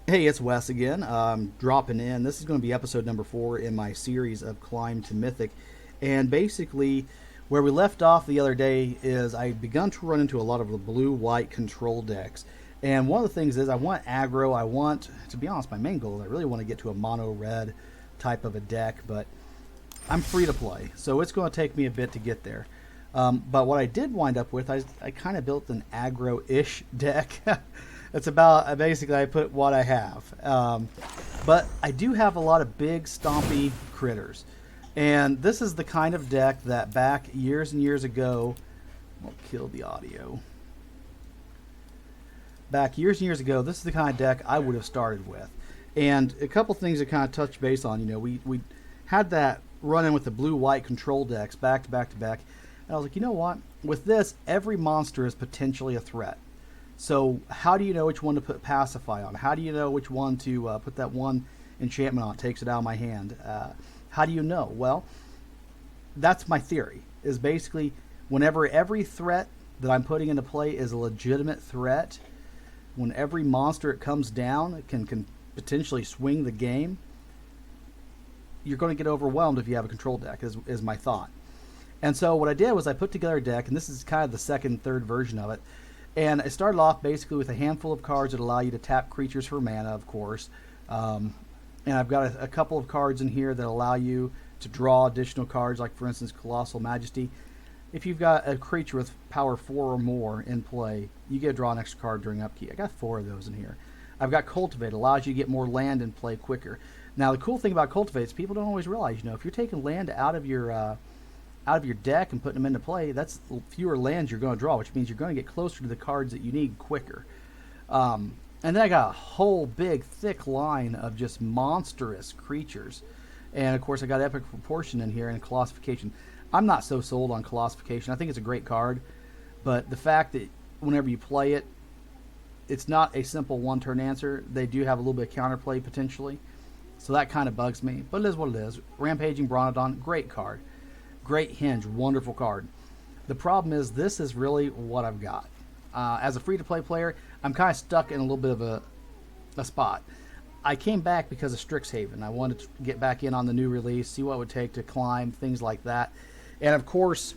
Hey, it's Wes again. Dropping in. This is going to be episode number 4 in my series of Climb to Mythic. And basically, where we left off the other day is I begun to run into a lot of the blue-white control decks. And one of the things is I want aggro. I want, to be honest, my main goal is I really want to get to a mono-red type of a deck, but I'm free to play. So it's going to take me a bit to get there. But what I did wind up with, I kind of built an aggro-ish deck. It's about basically I put what I have. But I do have a lot of big stompy critters. And this is the kind of deck that back years and years ago, I'll kill the audio. Back years and years ago, this is the kind of deck I would have started with. And a couple things to kind of touch base on. We had that run in with the blue-white control decks back to back to back. And I was like, you know what? With this, every monster is potentially a threat. So how do you know which one to put Pacify on? How do you know which one to put that one enchantment on? It takes it out of my hand. How do you know? Well, that's my theory. Is basically whenever every threat that I'm putting into play is a legitimate threat, when every monster it comes down it can potentially swing the game, you're going to get overwhelmed if you have a control deck, is my thought. And so what I did was I put together a deck, and this is kind of the second, third version of it. And I started off basically with a handful of cards that allow you to tap creatures for mana, of course. And I've got a couple of cards in here that allow you to draw additional cards, like for instance Colossal Majesty. If you've got a creature with power 4 or more in play, you get to draw an extra card during upkeep. I got 4 of those in here. I've got Cultivate, allows you to get more land in play quicker. Now the cool thing about Cultivate is people don't always realize, if you're taking land out of your deck and putting them into play, that's fewer lands you're going to draw, which means you're going to get closer to the cards that you need quicker. And then I got a whole big, thick line of just monstrous creatures. And of course, I got Epic Proportion in here and Colossification. I'm not so sold on Colossification. I think it's a great card, but the fact that whenever you play it, it's not a simple one-turn answer. They do have a little bit of counterplay potentially, so that kind of bugs me. But it is what it is. Rampaging Bronodon, great card. Great hinge, wonderful card. The problem is this is really what I've got. As a free-to-play player, I'm kind of stuck in a little bit of a spot. I came back because of Strixhaven. I wanted to get back in on the new release, see what it would take to climb, things like that. And of course,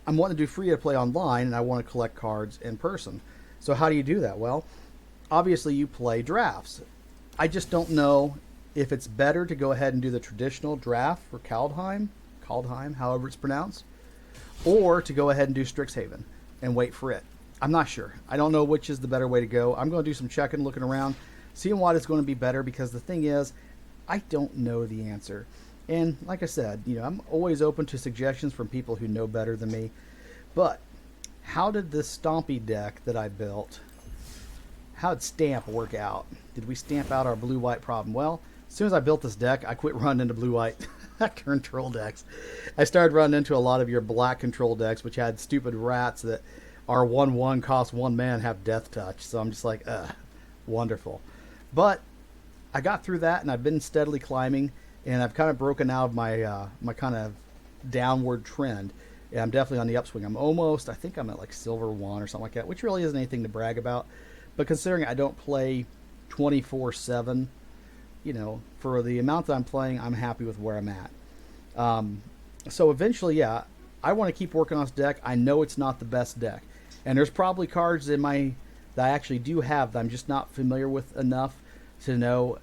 I'm wanting to do free-to-play online, and I want to collect cards in person. So how do you do that? Well, obviously you play drafts. I just don't know if it's better to go ahead and do the traditional draft for Kaldheim, however it's pronounced, or to go ahead and do Strixhaven and wait for it. I'm not sure. I don't know which is the better way to go. I'm going to do some checking, looking around, seeing what is going to be better, because the thing is, I don't know the answer. And like I said, I'm always open to suggestions from people who know better than me. But how did this Stompy deck that I built, how did Stamp work out? Did we stamp out our blue-white problem? Well, as soon as I built this deck, I quit running into blue-white control decks. I started running into a lot of your black control decks, which had stupid rats that are 1/1, cost 1 mana, and have Death Touch. So I'm just like, wonderful. But I got through that, and I've been steadily climbing, and I've kind of broken out of my my kind of downward trend. And I'm definitely on the upswing. I think I'm at like Silver 1 or something like that, which really isn't anything to brag about. But considering I don't play 24/7, for the amount that I'm playing, I'm happy with where I'm at. So eventually, yeah, I want to keep working on this deck. I know it's not the best deck, and there's probably cards that I actually do have that I'm just not familiar with enough to know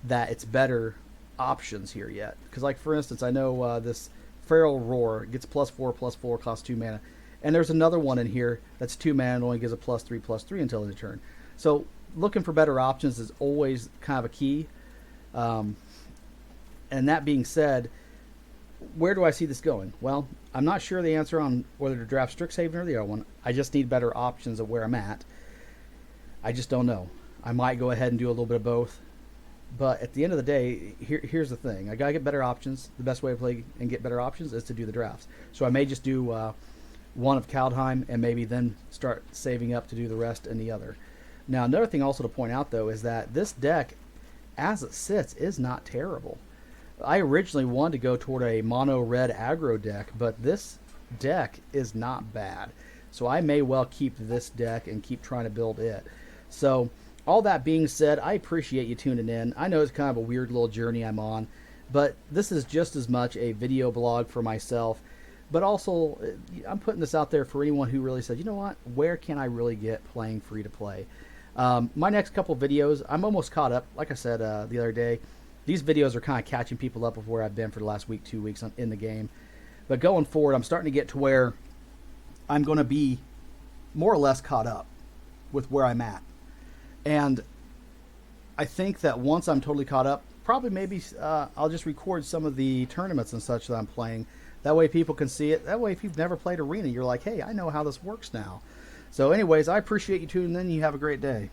that it's better options here yet. Because, like for instance, I know this Feral Roar gets +4/+4, costs 2 mana, and there's another one in here that's 2 mana and only gives a +3/+3 until end of turn. So looking for better options is always kind of a key. And that being said, where do I see this going? Well, I'm not sure the answer on whether to draft Strixhaven or the other one. I just need better options of where I'm at. I just don't know. I might go ahead and do a little bit of both. But at the end of the day, here's the thing. I got to get better options. The best way to play and get better options is to do the drafts. So I may just do one of Kaldheim and maybe then start saving up to do the rest in the other. Now, another thing also to point out, though, is that this deck, as it sits, is not terrible. I originally wanted to go toward a mono red aggro deck, but this deck is not bad. So I may well keep this deck and keep trying to build it. So all that being said, I appreciate you tuning in. I know it's kind of a weird little journey I'm on, but this is just as much a video blog for myself, but also I'm putting this out there for anyone who really says, you know what, where can I really get playing free to play? My next couple videos, I'm almost caught up. Like I said the other day, these videos are kind of catching people up with where I've been for the last week, 2 weeks in the game. But going forward, I'm starting to get to where I'm going to be more or less caught up with where I'm at. And I think that once I'm totally caught up, probably maybe I'll just record some of the tournaments and such that I'm playing. That way people can see it. That way if you've never played Arena, you're like, hey, I know how this works now. So anyways, I appreciate you tuning in. You have a great day.